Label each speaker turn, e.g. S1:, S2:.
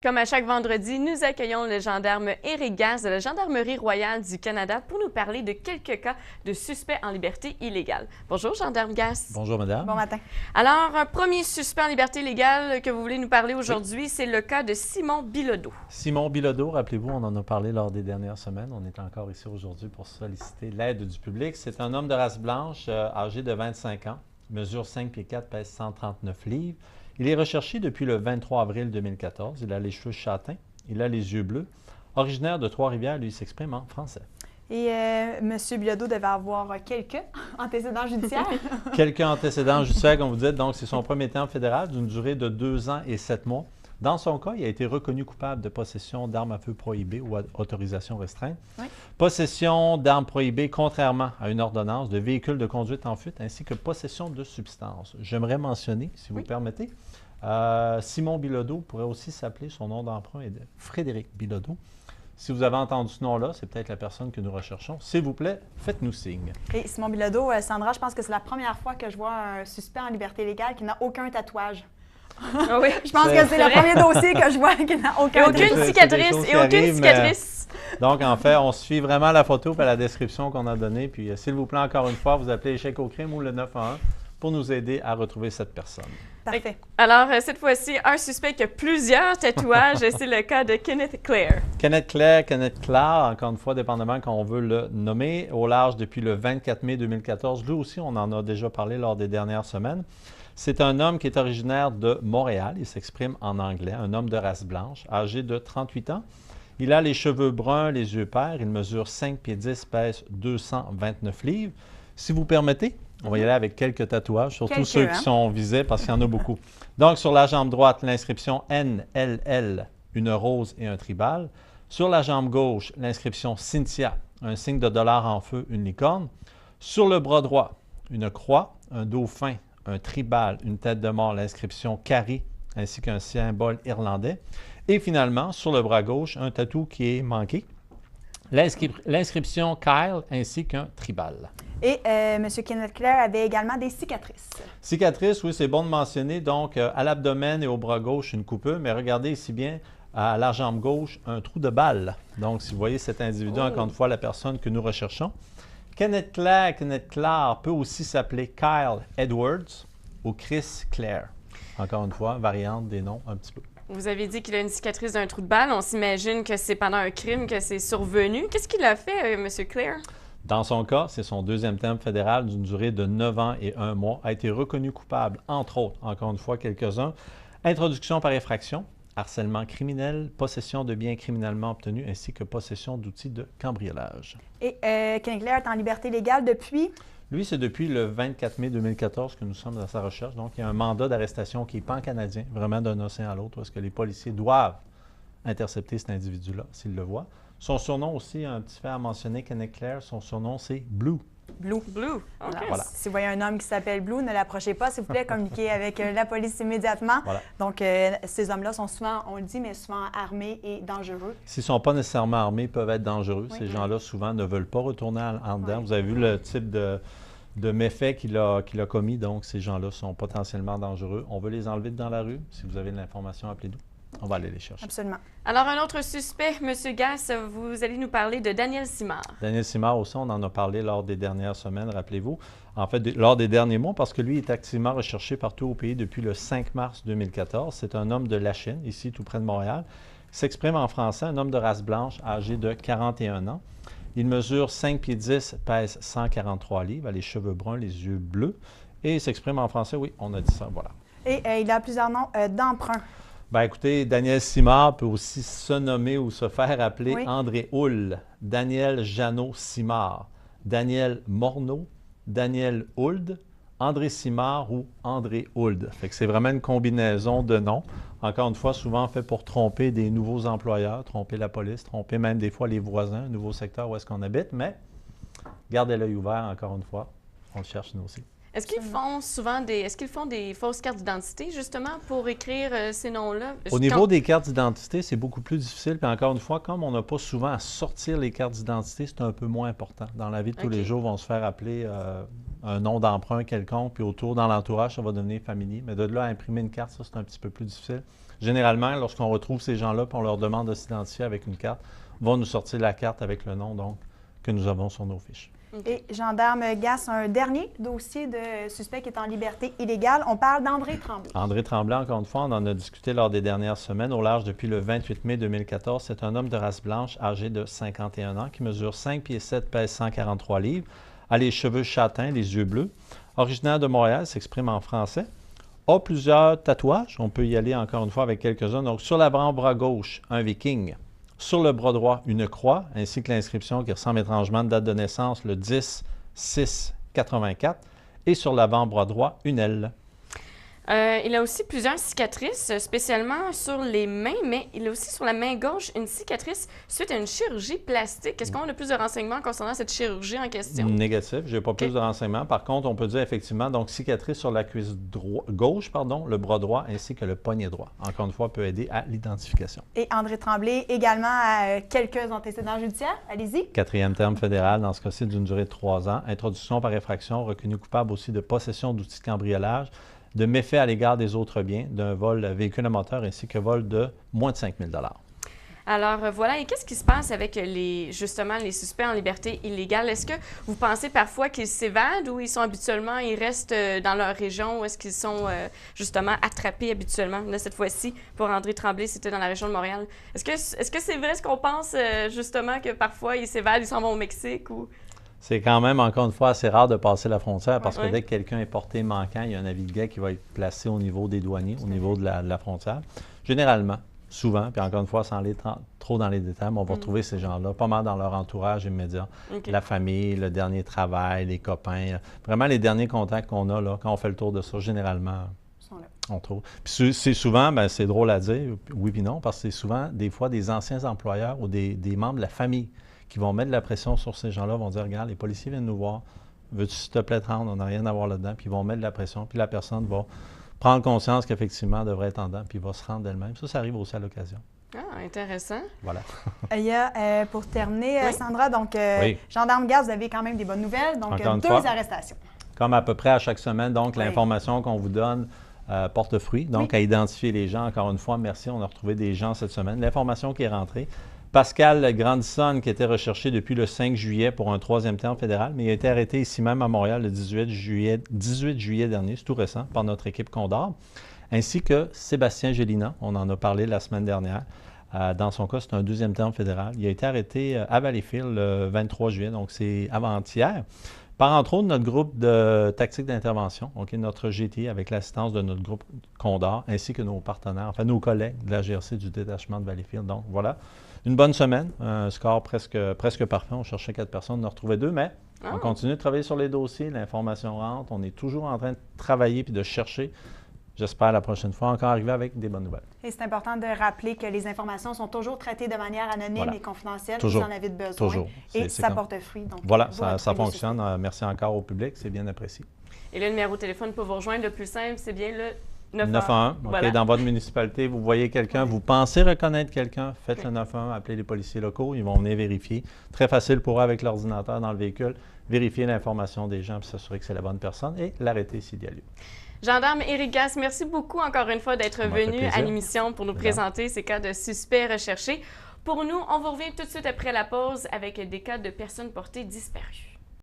S1: Comme à chaque vendredi, nous accueillons le gendarme Éric Gasse de la Gendarmerie royale du Canada pour nous parler de quelques cas de suspects en liberté illégale. Bonjour, gendarme Gasse.
S2: Bonjour, madame.
S3: Bon matin.
S1: Alors, un premier suspect en liberté illégale que vous voulez nous parler aujourd'hui, c'est le cas de Simon Bilodeau.
S2: Simon Bilodeau, rappelez-vous, on en a parlé lors des dernières semaines. On est encore ici aujourd'hui pour solliciter l'aide du public. C'est un homme de race blanche, âgé de 25 ans, mesure 5 pieds 4, pèse 139 livres. Il est recherché depuis le 23 avril 2014. Il a les cheveux châtains, il a les yeux bleus. Originaire de Trois-Rivières, lui, il s'exprime en français.
S3: Et M. Bilodeau devait avoir quelques antécédents judiciaires.
S2: Quelques antécédents judiciaires, comme vous dites. Donc, c'est son premier terme fédéral d'une durée de 2 ans et 7 mois. Dans son cas, il a été reconnu coupable de possession d'armes à feu prohibées ou à autorisation restreinte,
S3: Oui.
S2: possession d'armes prohibées contrairement à une ordonnance, de véhicules de conduite en fuite, ainsi que possession de substances. J'aimerais mentionner, si vous
S3: Oui.
S2: permettez, Simon Bilodeau pourrait aussi s'appeler, son nom d'emprunt est de Frédéric Bilodeau. Si vous avez entendu ce nom-là, c'est peut-être la personne que nous recherchons. S'il vous plaît, faites-nous signe.
S3: Et Simon Bilodeau, Sandra, je pense que c'est la première fois que je vois un suspect en liberté légale qui n'a aucun tatouage.
S1: Ah oui.
S3: Je pense que c'est le premier dossier que je vois qui n'a aucun
S1: Aucune
S3: tatouage.
S2: C'est des
S1: cicatrice
S2: choses
S1: et
S2: qui
S1: aucune
S2: arrivent,
S1: cicatrice.
S2: Donc, en fait, on suit vraiment la photo et la description qu'on a donnée. Puis, s'il vous plaît, encore une fois, vous appelez Échec au crime ou le 911 pour nous aider à retrouver cette personne.
S3: Parfait.
S1: Alors, cette fois-ci, un suspect qui a plusieurs tatouages, c'est le cas de Kenneth Clare.
S2: Kenneth Clark, encore une fois, dépendamment qu'on veut le nommer, au large depuis le 24 mai 2014. Lui aussi, on en a déjà parlé lors des dernières semaines. C'est un homme qui est originaire de Montréal. Il s'exprime en anglais, un homme de race blanche, âgé de 38 ans. Il a les cheveux bruns, les yeux pairs. Il mesure 5 pieds 10, pèse 229 livres. Si vous permettez, on va y aller avec quelques tatouages, surtout
S3: Quelques,
S2: ceux
S3: hein?
S2: qui sont visés parce qu'il y en a beaucoup. Donc, sur la jambe droite, l'inscription NLL, une rose et un tribal. Sur la jambe gauche, l'inscription Cynthia, un signe de dollar en feu, une licorne. Sur le bras droit, une croix, un dauphin, un tribal, une tête de mort, l'inscription Carrie, ainsi qu'un symbole irlandais. Et finalement, sur le bras gauche, un tatou qui est manqué, l'inscription Kyle, ainsi qu'un tribal.
S3: Et M. Kenneth Clare avait également des cicatrices.
S2: Cicatrice, oui, c'est bon de mentionner. Donc, à l'abdomen et au bras gauche, une coupure. Mais regardez ici bien, à la jambe gauche, un trou de balle. Donc, si vous voyez cet individu, encore une fois, la personne que nous recherchons. Kenneth Clark peut aussi s'appeler Kyle Edwards ou Chris Clare. Encore une fois, variante des noms un petit peu.
S1: Vous avez dit qu'il a une cicatrice d'un trou de balle. On s'imagine que c'est pendant un crime que c'est survenu. Qu'est-ce qu'il a fait, M. Clare?
S2: Dans son cas, c'est son deuxième terme fédéral d'une durée de 9 ans et 1 mois, a été reconnu coupable, entre autres, encore une fois, quelques-uns, introduction par effraction, harcèlement criminel, possession de biens criminellement obtenus, ainsi que possession d'outils de cambriolage.
S3: Et Kenneth Clare est en liberté légale depuis...
S2: Lui, c'est depuis le 24 mai 2014 que nous sommes dans sa recherche. Donc, il y a un mandat d'arrestation qui est pan-canadien, vraiment d'un océan à l'autre, parce que les policiers doivent intercepter cet individu-là s'ils le voient. Son surnom aussi, un petit fait à mentionner, Kenneth Clare, son surnom, c'est Blue.
S3: Blue.
S1: Blue. OK.
S2: Voilà.
S3: Si vous voyez un homme qui s'appelle Blue, ne l'approchez pas, s'il vous plaît, communiquez avec la police immédiatement.
S2: Voilà.
S3: Donc, ces hommes-là sont souvent, on le dit, mais souvent armés et dangereux.
S2: S'ils ne sont pas nécessairement armés, ils peuvent être dangereux.
S3: Oui.
S2: Ces gens-là, souvent, ne veulent pas retourner en dedans.
S3: Oui.
S2: Vous avez vu le type de méfait qu'il a commis. Donc, ces gens-là sont potentiellement dangereux. On veut les enlever de dans la rue. Si vous avez de l'information, appelez-nous. On va aller les chercher.
S3: Absolument.
S1: Alors, un autre suspect, M. Gasse, vous allez nous parler de Daniel Simard.
S2: Daniel Simard aussi, on en a parlé lors des dernières semaines, rappelez-vous. En fait, lors des derniers mois, parce que lui est activement recherché partout au pays depuis le 5 mars 2014. C'est un homme de Lachine, ici tout près de Montréal. Il s'exprime en français, un homme de race blanche, âgé de 41 ans. Il mesure 5 pieds 10, pèse 143 livres, a les cheveux bruns, les yeux bleus. Et il s'exprime en français, oui, on a dit ça, voilà.
S3: Et il a plusieurs noms d'emprunt.
S2: Bien, écoutez, Daniel Simard peut aussi se nommer ou se faire appeler
S3: Oui.
S2: André Houle, Daniel Jeannot Simard, Daniel Morneau, Daniel Hould, André Simard ou André Hould. Fait que c'est vraiment une combinaison de noms. Encore une fois, souvent fait pour tromper des nouveaux employeurs, tromper la police, tromper même des fois les voisins, un nouveau secteur où est-ce qu'on habite. Mais gardez l'œil ouvert, encore une fois. On le cherche nous aussi.
S1: Est-ce qu'ils font souvent des fausses cartes d'identité, justement, pour écrire ces noms-là?
S2: Au niveau des cartes d'identité, c'est beaucoup plus difficile. Puis encore une fois, comme on n'a pas souvent à sortir les cartes d'identité, c'est un peu moins important. Dans la vie de tous les jours, on va se faire appeler un nom d'emprunt quelconque, puis autour, dans l'entourage, ça va devenir familier. Mais de là à imprimer une carte, ça, c'est un petit peu plus difficile. Généralement, lorsqu'on retrouve ces gens-là et on leur demande de s'identifier avec une carte, vont nous sortir la carte avec le nom donc, que nous avons sur nos fiches.
S3: Et gendarme Gass, un dernier dossier de suspect qui est en liberté illégale. On parle d'André Tremblay.
S2: André Tremblay, encore une fois, on en a discuté lors des dernières semaines. Au large depuis le 28 mai 2014, c'est un homme de race blanche âgé de 51 ans qui mesure 5 pieds 7, pèse 143 livres, a les cheveux châtains, les yeux bleus, originaire de Montréal, s'exprime en français, a plusieurs tatouages. On peut y aller encore une fois avec quelques-uns. Donc, sur l'avant-bras gauche, un viking. Sur le bras droit, une croix, ainsi que l'inscription qui ressemble étrangement de date de naissance, le 10-6-84. Et sur l'avant-bras droit, une aile.
S1: Il a aussi plusieurs cicatrices, spécialement sur les mains, mais il a aussi sur la main gauche une cicatrice suite à une chirurgie plastique. Est-ce qu'on a plus de renseignements concernant cette chirurgie en question?
S2: Négatif, je n'ai pas plus de renseignements. Par contre, on peut dire effectivement, donc cicatrice sur la cuisse gauche, le bras droit, ainsi que le poignet droit. Encore une fois, peut aider à l'identification.
S3: Et André Tremblay, également à quelques antécédents judiciaires. Allez-y.
S2: 4e terme fédéral, dans ce cas-ci, d'une durée de 3 ans. Introduction par effraction, reconnu coupable aussi de possession d'outils de cambriolage, de méfaits à l'égard des autres biens, d'un vol véhicule à moteur ainsi que vol de moins de 5 000 $.
S1: Alors voilà, et qu'est-ce qui se passe avec justement les suspects en liberté illégale? Est-ce que vous pensez parfois qu'ils s'évadent ou ils sont habituellement, ils restent dans leur région ou est-ce qu'ils sont justement attrapés habituellement? Là, cette fois-ci, pour André Tremblay, c'était dans la région de Montréal. Est-ce que c'est vrai ce qu'on pense justement que parfois ils s'évadent, ils s'en vont au Mexique ou...
S2: C'est quand même, encore une fois, assez rare de passer la frontière parce que dès que quelqu'un est porté manquant, il y a un avis de guet qui va être placé au niveau des douaniers, au niveau de la frontière. Généralement, souvent, puis encore une fois, sans aller trop dans les détails, mais on va retrouver ces gens-là pas mal dans leur entourage immédiat. La famille, le dernier travail, les copains. Vraiment, les derniers contacts qu'on a là, quand on fait le tour de ça, généralement, on trouve. Puis c'est souvent, bien, c'est drôle à dire, oui puis non, parce que c'est souvent, des fois, des anciens employeurs ou des membres de la famille qui vont mettre de la pression sur ces gens-là, vont dire, regarde, les policiers viennent nous voir, veux-tu s'il te plaît te rendre, on n'a rien à voir là-dedans, puis ils vont mettre de la pression, puis la personne va prendre conscience qu'effectivement, elle devrait être en dedans, puis va se rendre d'elle-même. Ça arrive aussi à l'occasion.
S1: Ah, intéressant.
S2: Voilà.
S3: Il y a, pour terminer, Sandra, donc, gendarme Gass, vous avez quand même des bonnes nouvelles, donc 2 arrestations.
S2: Comme à peu près à chaque semaine, donc, l'information qu'on vous donne porte fruit, donc à identifier les gens. Encore une fois, merci, on a retrouvé des gens cette semaine. L'information qui est rentrée, Pascal Grandison, qui était recherché depuis le 5 juillet pour un 3e terme fédéral, mais il a été arrêté ici même à Montréal le 18 juillet dernier, c'est tout récent, par notre équipe Condor, ainsi que Sébastien Gélina, on en a parlé la semaine dernière. Dans son cas, c'est un 2e terme fédéral. Il a été arrêté à Valleyfield le 23 juillet, donc c'est avant-hier, par entre autres notre groupe de tactique d'intervention, notre GT avec l'assistance de notre groupe Condor, ainsi que nos partenaires, enfin nos collègues de la GRC du détachement de Valleyfield. Donc voilà. Une bonne semaine, un score presque parfait. On cherchait 4 personnes, on en a retrouvé 2, mais on continue de travailler sur les dossiers, l'information rentre, on est toujours en train de travailler puis de chercher. J'espère la prochaine fois encore arriver avec des bonnes nouvelles. Et
S3: c'est important de rappeler que les informations sont toujours traitées de manière anonyme et confidentielle.
S2: Toujours.
S3: Vous en avez besoin.
S2: Toujours.
S3: Et ça porte fruit. Donc,
S2: voilà, ça fonctionne. Merci encore au public, c'est bien apprécié.
S1: Et le numéro de téléphone pour vous rejoindre, le plus simple, c'est bien le
S2: 911. Voilà. Dans votre municipalité, vous voyez quelqu'un, vous pensez reconnaître quelqu'un, faites le 911, appelez les policiers locaux, ils vont venir vérifier. Très facile pour eux avec l'ordinateur dans le véhicule, vérifier l'information des gens puis s'assurer que c'est la bonne personne et l'arrêter s'il y a lieu.
S1: Gendarme Éric Gass, merci beaucoup encore une fois d'être venu à l'émission pour nous présenter ces cas de suspects recherchés. Pour nous, on vous revient tout de suite après la pause avec des cas de personnes portées disparues.